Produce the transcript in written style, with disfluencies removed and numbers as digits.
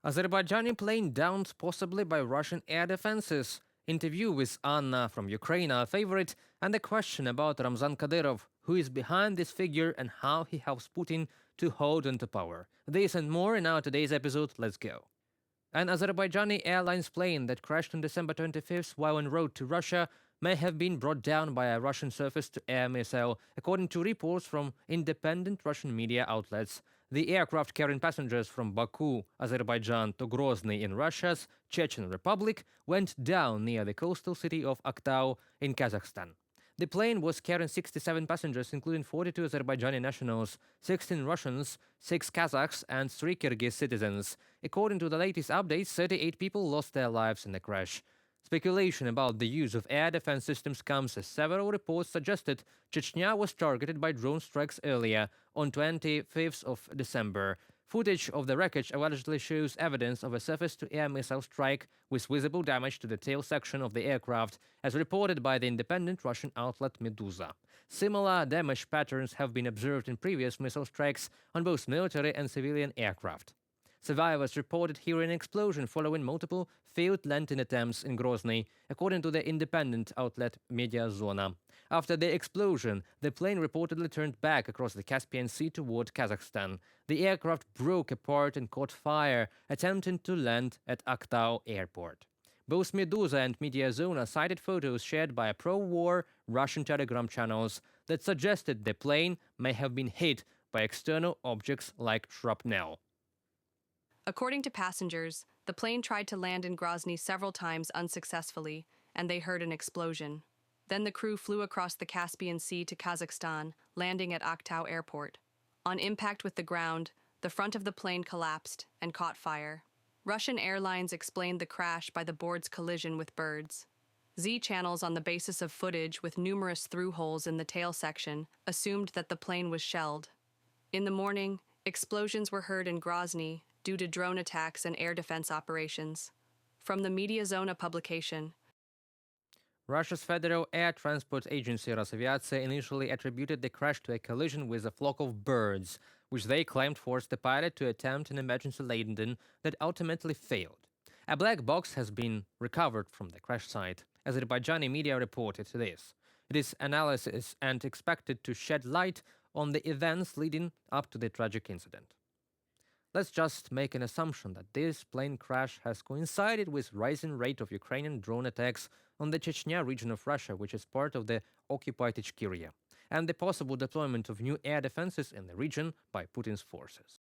Azerbaijani plane downed possibly by Russian air defenses. Interview with Anna from Ukraine, our favorite, and the question about Ramzan Kadyrov, who is behind this figure and how he helps Putin to hold onto power. This and more in our today's episode. Let's go. An Azerbaijani Airlines plane that crashed on December 25th while en route to Russia may have been brought down by a Russian surface-to-air missile, according to reports from independent Russian media outlets. The aircraft carrying passengers from Baku, Azerbaijan to Grozny in Russia's Chechen Republic went down near the coastal city of Aktau in Kazakhstan. The plane was carrying 67 passengers, including 42 Azerbaijani nationals, 16 Russians, 6 Kazakhs, and 3 Kyrgyz citizens. According to the latest updates, 38 people lost their lives in the crash. Speculation about the use of air defense systems comes as several reports suggested Chechnya was targeted by drone strikes earlier, on 25th of December. Footage of the wreckage allegedly shows evidence of a surface-to-air missile strike with visible damage to the tail section of the aircraft, as reported by the independent Russian outlet Meduza. Similar damage patterns have been observed in previous missile strikes on both military and civilian aircraft. Survivors reported hearing an explosion following multiple failed landing attempts in Grozny, according to the independent outlet Media Zona. After the explosion, the plane reportedly turned back across the Caspian Sea toward Kazakhstan. The aircraft broke apart and caught fire, attempting to land at Aktau airport. Both Meduza and Media Zona cited photos shared by pro-war Russian Telegram channels that suggested the plane may have been hit by external objects like shrapnel. According to passengers, the plane tried to land in Grozny several times unsuccessfully, and they heard an explosion. Then the crew flew across the Caspian Sea to Kazakhstan, landing at Aktau airport. On impact with the ground, the front of the plane collapsed and caught fire. Russian Airlines explained the crash by the board's collision with birds. Z channels, on the basis of footage with numerous through holes in the tail section, assumed that the plane was shelled. In the morning, explosions were heard in Grozny due to drone attacks and air defense operations. From the Media Zona publication, Russia's Federal Air Transport Agency Rosaviatsia initially attributed the crash to a collision with a flock of birds, which they claimed forced the pilot to attempt an emergency landing that ultimately failed. A black box has been recovered from the crash site. Azerbaijani media reported this. It is analysis and expected to shed light on the events leading up to the tragic incident. Let's just make an assumption that this plane crash has coincided with rising rate of Ukrainian drone attacks on the Chechnya region of Russia, which is part of the occupied Ichkeria, and the possible deployment of new air defenses in the region by Putin's forces.